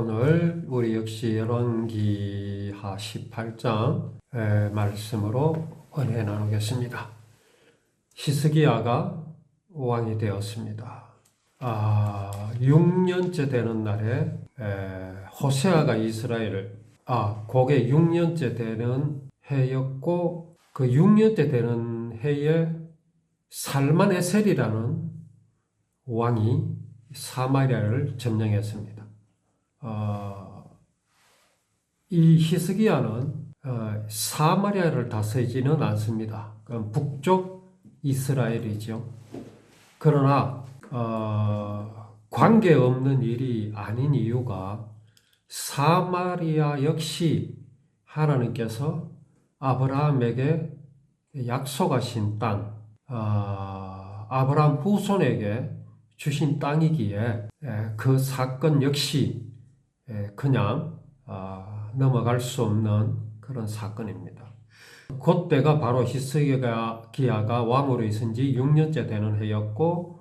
오늘 우리 역시 열왕기하 18장 말씀으로 은혜 나누겠습니다. 히스기야가 왕이 되었습니다. 6년째 되는 날에 호세아가 이스라엘을 그게 6년째 되는 해였고, 그 6년째 되는 해에 살만에셀이라는 왕이 사마리아를 점령했습니다. 이 히스기야는 사마리아를 다스리지는 않습니다. 그건 북쪽 이스라엘이죠. 그러나 관계없는 일이 아닌 이유가 사마리아 역시 하나님께서 아브라함에게 약속하신 땅, 아브라함 후손에게 주신 땅이기에 그 사건 역시 그냥 넘어갈 수 없는 그런 사건입니다. 그때가 바로 히스기야가 왕으로 있은 지 6년째 되는 해였고,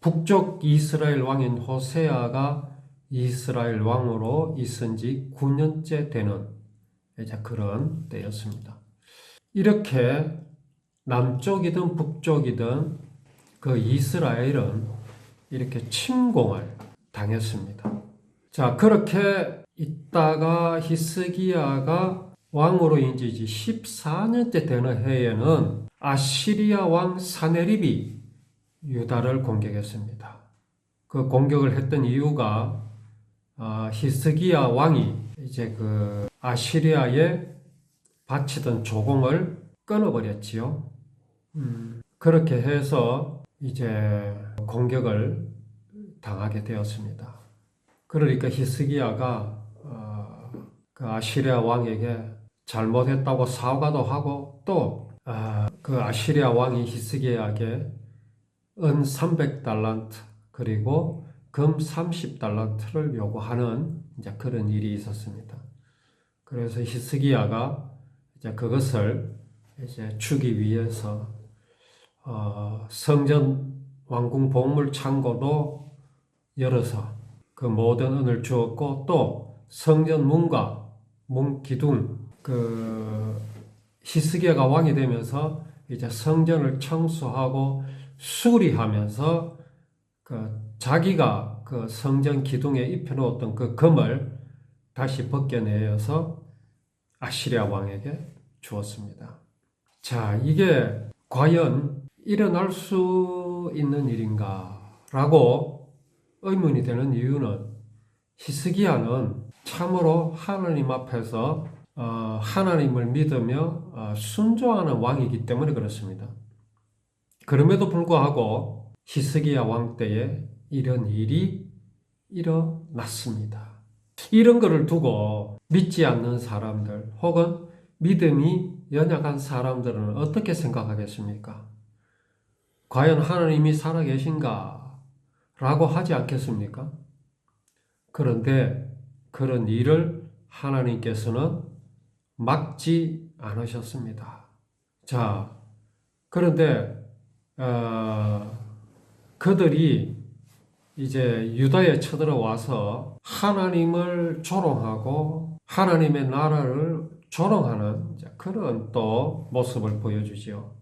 북쪽 이스라엘 왕인 호세아가 이스라엘 왕으로 있은 지 9년째 되는 그런 때였습니다. 이렇게 남쪽이든 북쪽이든 그 이스라엘은 이렇게 침공을 당했습니다. 자, 그렇게 있다가 히스기야가 왕으로 있은 지 14년째 되는 해에는 아시리아 왕 사네립이 유다를 공격했습니다. 그 공격을 했던 이유가 히스기야 왕이 이제 그 아시리아에 바치던 조공을 끊어버렸지요. 그렇게 해서 이제 공격을 당하게 되었습니다. 그러니까 히스기야가 그 아시리아 왕에게 잘못했다고 사과도 하고, 또 그 아시리아 왕이 히스기야에게 은 300달란트 그리고 금 30달란트를 요구하는 이제 그런 일이 있었습니다. 그래서 히스기야가 이제 그것을 이제 주기 위해서 성전 왕궁 보물 창고도 열어서 그 모든 은을 주었고, 또 성전 문과 문 기둥, 그 히스기야가 왕이 되면서 이제 성전을 청소하고 수리하면서 그 자기가 그 성전 기둥에 입혀놓았던 그 금을 다시 벗겨내어서 아시리아 왕에게 주었습니다. 자, 이게 과연 일어날 수 있는 일인가라고 의문이 되는 이유는, 히스기야는 참으로 하나님 앞에서 하나님을 믿으며 순종하는 왕이기 때문에 그렇습니다. 그럼에도 불구하고 히스기야 왕 때에 이런 일이 일어났습니다. 이런 것을 두고 믿지 않는 사람들 혹은 믿음이 연약한 사람들은 어떻게 생각하겠습니까? 과연 하나님이 살아계신가? 라고 하지 않겠습니까? 그런데 그런 일을 하나님께서는 막지 않으셨습니다. 자, 그런데 그들이 이제 유다에 쳐들어와서 하나님을 조롱하고 하나님의 나라를 조롱하는 그런 또 모습을 보여주죠.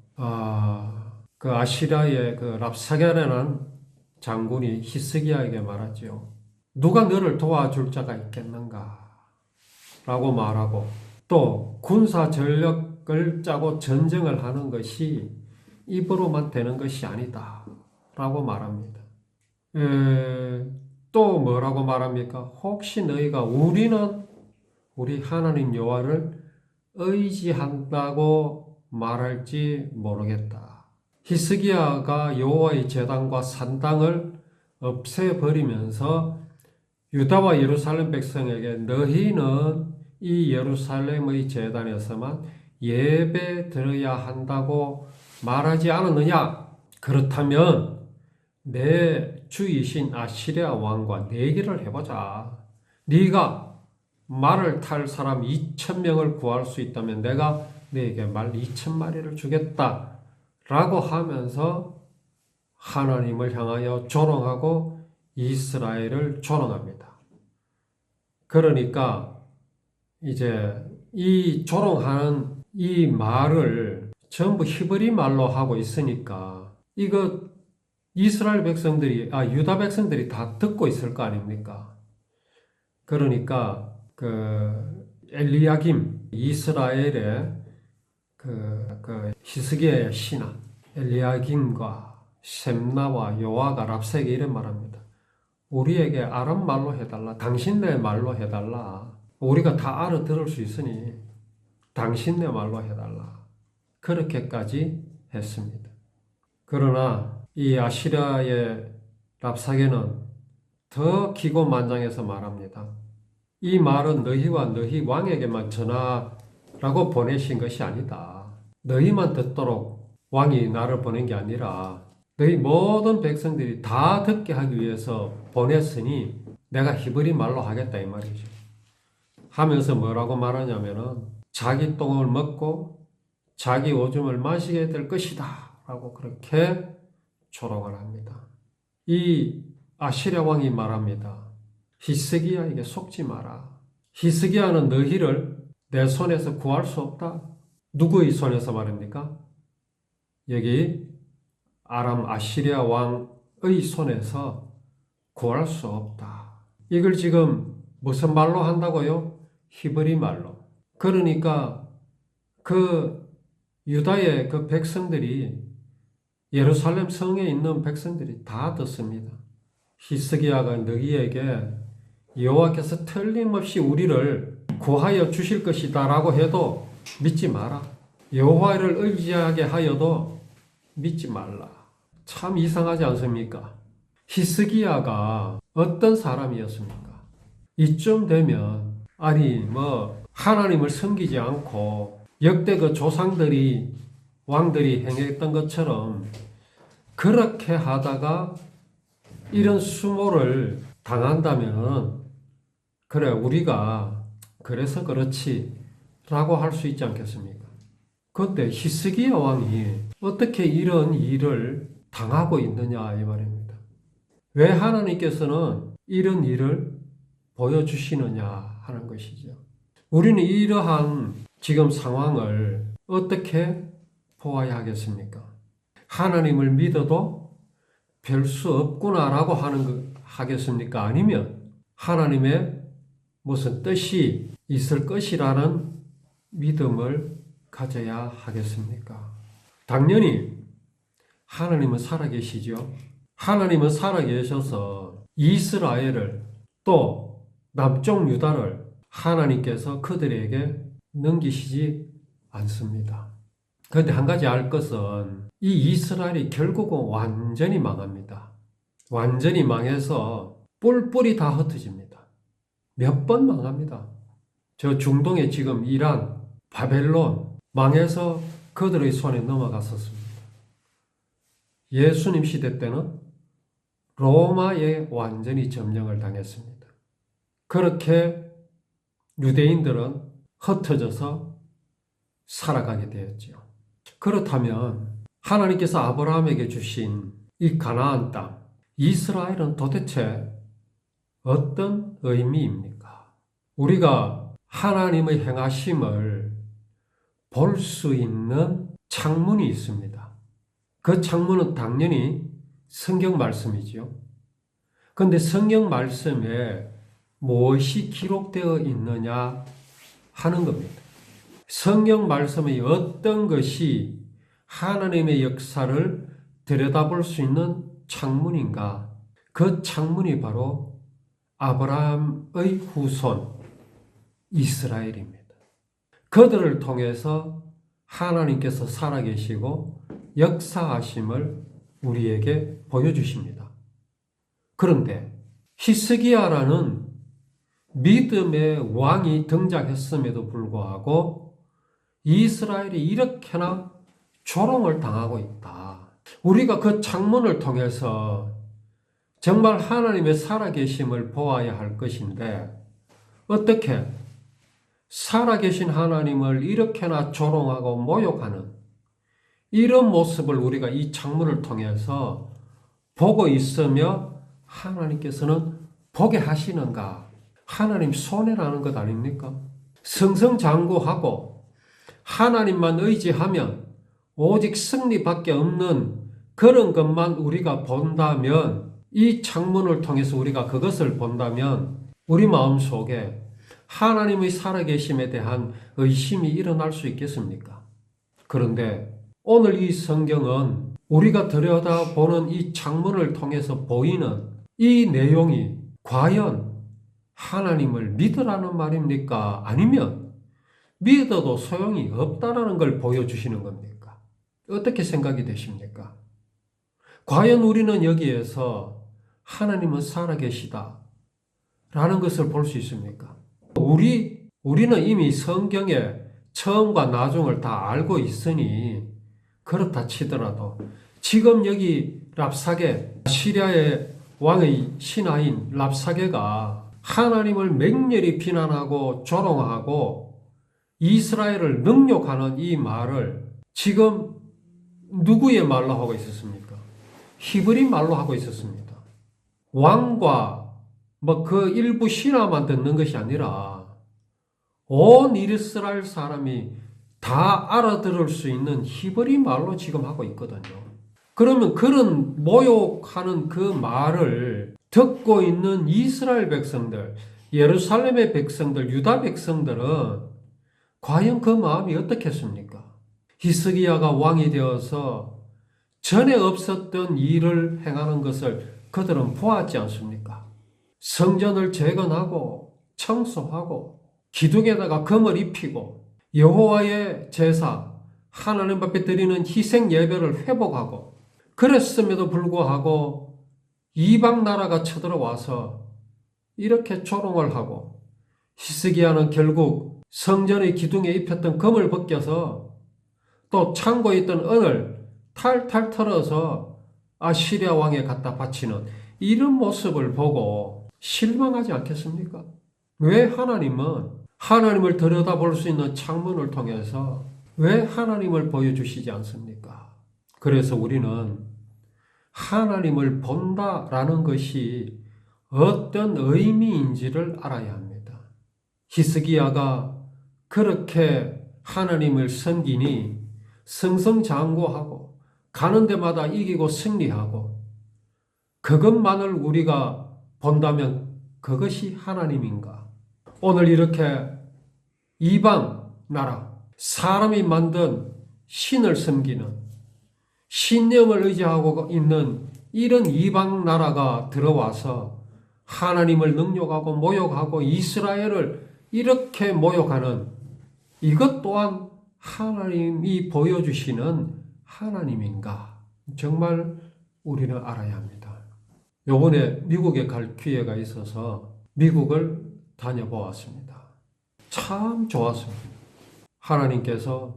그 아시리아의 그 랍사게라는 장군이 히스기야에게 말하죠. 누가 너를 도와줄 자가 있겠는가? 라고 말하고, 또 군사 전력을 짜고 전쟁을 하는 것이 입으로만 되는 것이 아니다 라고 말합니다. 또 뭐라고 말합니까? 혹시 너희가 우리 하나님 여호와를 의지한다고 말할지 모르겠다. 히스기야가 여호와의 제단과 산당을 없애버리면서 유다와 예루살렘 백성에게 너희는 이 예루살렘의 제단에서만 예배 드려야 한다고 말하지 않았느냐? 그렇다면 내 주이신 아시리아 왕과 내기를 해보자. 네가 말을 탈 사람 2,000명을 구할 수 있다면 내가 너에게 말 2,000마리를 주겠다 라고 하면서 하나님을 향하여 조롱하고 이스라엘을 조롱합니다. 그러니까 이제 이 조롱하는 이 말을 전부 히브리 말로 하고 있으니까 이거 이스라엘 백성들이, 유다 백성들이 다 듣고 있을 거 아닙니까? 그러니까 엘리야김, 이스라엘의 히스기야의 신하 엘리야김과 셈나와 요아가 랍새게 이런 말합니다. 우리에게 아람 말로 해달라. 당신네 말로 해달라. 우리가 다 알아들을 수 있으니 당신네 말로 해달라. 그렇게까지 했습니다. 그러나 이 아시리아의 랍사게는 더 기고만장해서 말합니다. 이 말은 너희와 너희 왕에게만 전하라고 보내신 것이 아니다. 너희만 듣도록 왕이 나를 보낸 게 아니라 너희 모든 백성들이 다 듣게 하기 위해서 보냈으니 내가 히브리 말로 하겠다 이 말이죠. 하면서 뭐라고 말하냐면은 자기 똥을 먹고 자기 오줌을 마시게 될 것이다 라고 그렇게 조롱을 합니다. 이 아시리아 왕이 말합니다. 히스기야에게 속지 마라. 히스기야는 너희를 내 손에서 구할 수 없다. 누구의 손에서 말입니까? 여기 아람 아시리아 왕의 손에서 구할 수 없다. 이걸 지금 무슨 말로 한다고요? 히브리 말로. 그러니까 유다의 백성들이 예루살렘 성에 있는 백성들이 다 듣습니다. 히스기야가 너희에게 여호와께서 틀림없이 우리를 구하여 주실 것이다 라고 해도 믿지 마라. 여호와를 의지하게 하여도 믿지 말라. 참 이상하지 않습니까? 히스기야가 어떤 사람이었습니까? 이쯤 되면 하나님을 섬기지 않고 역대 왕들이 행했던 것처럼 그렇게 하다가 이런 수모를 당한다면 그래 우리가 그래서 그렇지 라고 할 수 있지 않겠습니까? 그런데 히스기야 왕이 어떻게 이런 일을 당하고 있느냐 이 말입니다. 왜 하나님께서는 이런 일을 보여주시느냐 하는 것이죠. 우리는 이러한 지금 상황을 어떻게 보아야 하겠습니까? 하나님을 믿어도 별 수 없구나라고 하겠습니까? 아니면 하나님의 무슨 뜻이 있을 것이라는 믿음을 가져야 하겠습니까? 당연히 하나님은 살아계시죠. 하나님은 살아계셔서 이스라엘을 또 남쪽 유다를 하나님께서 그들에게 넘기시지 않습니다. 그런데 한 가지 알 것은 이 이스라엘이 결국은 완전히 망합니다. 완전히 망해서 뿔뿔이 다 흩어집니다. 몇 번 망합니다. 저 중동에 지금 이란, 바벨론 망해서 그들의 손에 넘어갔었습니다. 예수님 시대 때는 로마에 완전히 점령을 당했습니다. 그렇게 유대인들은 흩어져서 살아가게 되었죠. 그렇다면 하나님께서 아브라함에게 주신 이 가나안 땅, 이스라엘은 도대체 어떤 의미입니까? 우리가 하나님의 행하심을 볼 수 있는 창문이 있습니다. 그 창문은 당연히 성경 말씀이죠. 그런데 성경 말씀에 무엇이 기록되어 있느냐 하는 겁니다. 성경 말씀의 어떤 것이 하나님의 역사를 들여다볼 수 있는 창문인가? 그 창문이 바로 아브라함의 후손 이스라엘입니다. 그들을 통해서 하나님께서 살아계시고 역사하심을 우리에게 보여주십니다. 그런데 히스기야라는 믿음의 왕이 등장했음에도 불구하고 이스라엘이 이렇게나 조롱을 당하고 있다. 우리가 그 창문을 통해서 정말 하나님의 살아계심을 보아야 할 것인데 어떻게 살아계신 하나님을 이렇게나 조롱하고 모욕하는 이런 모습을 우리가 이 창문을 통해서 보고 있으며 하나님께서는 보게 하시는가? 하나님 손해라는 것 아닙니까? 승승장구하고 하나님만 의지하면 오직 승리밖에 없는 그런 것만 우리가 본다면, 이 창문을 통해서 우리가 그것을 본다면 우리 마음속에 하나님의 살아계심에 대한 의심이 일어날 수 있겠습니까? 그런데 오늘 이 성경은 우리가 들여다보는 이 창문을 통해서 보이는 이 내용이 과연 하나님을 믿으라는 말입니까? 아니면 믿어도 소용이 없다라는 걸 보여주시는 겁니까? 어떻게 생각이 되십니까? 과연 우리는 여기에서 하나님은 살아계시다 라는 것을 볼 수 있습니까? 우리는 이미 성경의 처음과 나중을 다 알고 있으니 그렇다 치더라도 지금 여기 랍사게, 시리아의 왕의 신하인 랍사게가 하나님을 맹렬히 비난하고 조롱하고 이스라엘을 능욕하는 이 말을 지금 누구의 말로 하고 있었습니까? 히브리 말로 하고 있었습니다. 왕과 그 일부 신하만 듣는 것이 아니라 온 이스라엘 사람이 다 알아들을 수 있는 히브리 말로 지금 하고 있거든요. 그러면 그런 모욕하는 그 말을 듣고 있는 이스라엘 백성들, 예루살렘의 백성들, 유다 백성들은 과연 그 마음이 어떻겠습니까? 히스기야가 왕이 되어서 전에 없었던 일을 행하는 것을 그들은 보았지 않습니까? 성전을 재건하고 청소하고 기둥에다가 금을 입히고 여호와의 제사, 하나님 앞에 드리는 희생 예배를 회복하고, 그랬음에도 불구하고 이방 나라가 쳐들어와서 이렇게 조롱을 하고, 히스기야는 결국 성전의 기둥에 입혔던 금을 벗겨서 또 창고에 있던 은을 탈탈 털어서 아시리아 왕에 갖다 바치는 이런 모습을 보고 실망하지 않겠습니까? 왜 하나님을 들여다볼 수 있는 창문을 통해서 왜 하나님을 보여주시지 않습니까? 그래서 우리는 하나님을 본다라는 것이 어떤 의미인지를 알아야 합니다. 히스기야가 그렇게 하나님을 섬기니 승승장구하고 가는 데마다 이기고 승리하고, 그것만을 우리가 본다면 그것이 하나님인가? 오늘 이렇게 이방 나라, 사람이 만든 신을 섬기는, 신념을 의지하고 있는 이런 이방 나라가 들어와서 하나님을 능욕하고 모욕하고 이스라엘을 이렇게 모욕하는 이것 또한 하나님이 보여주시는 하나님인가? 정말 우리는 알아야 합니다. 요번에 미국에 갈 기회가 있어서 미국을 다녀보았습니다. 참 좋았습니다. 하나님께서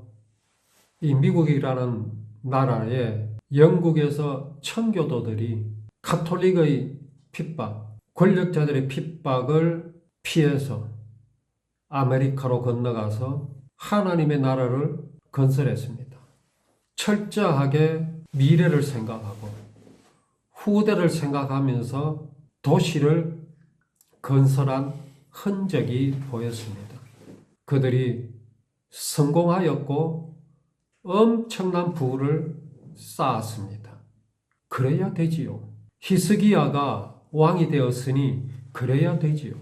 이 미국이라는 나라에 영국에서 청교도들이 가톨릭의 핍박, 권력자들의 핍박을 피해서 아메리카로 건너가서 하나님의 나라를 건설했습니다. 철저하게 미래를 생각하고 후대를 생각하면서 도시를 건설한 흔적이 보였습니다. 그들이 성공하였고 엄청난 부를 쌓았습니다. 그래야 되지요. 히스기야가 왕이 되었으니 그래야 되지요.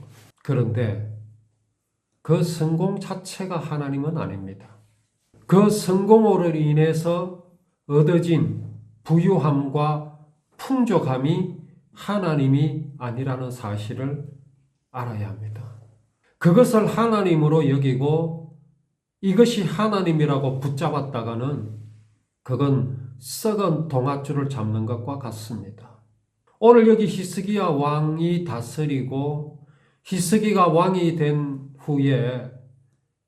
그런데 그 성공 자체가 하나님은 아닙니다. 그 성공으로 인해서 얻어진 부유함과 풍족함이 하나님이 아니라는 사실을 알아야 합니다. 그것을 하나님으로 여기고 이것이 하나님이라고 붙잡았다가는 그건 썩은 동아줄을 잡는 것과 같습니다. 오늘 여기 히스기야 왕이 다스리고 히스기야가 왕이 된 후에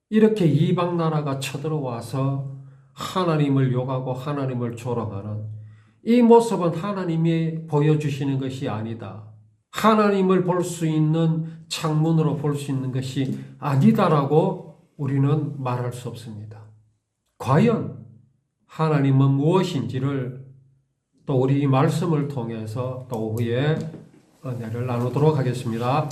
이렇게 이방 나라가 쳐들어와서 하나님을 욕하고 하나님을 조롱하는 이 모습은 하나님이 보여주시는 것이 아니다. 하나님을 볼 수 있는 창문으로 볼 수 있는 것이 아니다라고 우리는 말할 수 없습니다. 과연 하나님은 무엇인지를 또 우리 이 말씀을 통해서 또 오후에 은혜를 나누도록 하겠습니다.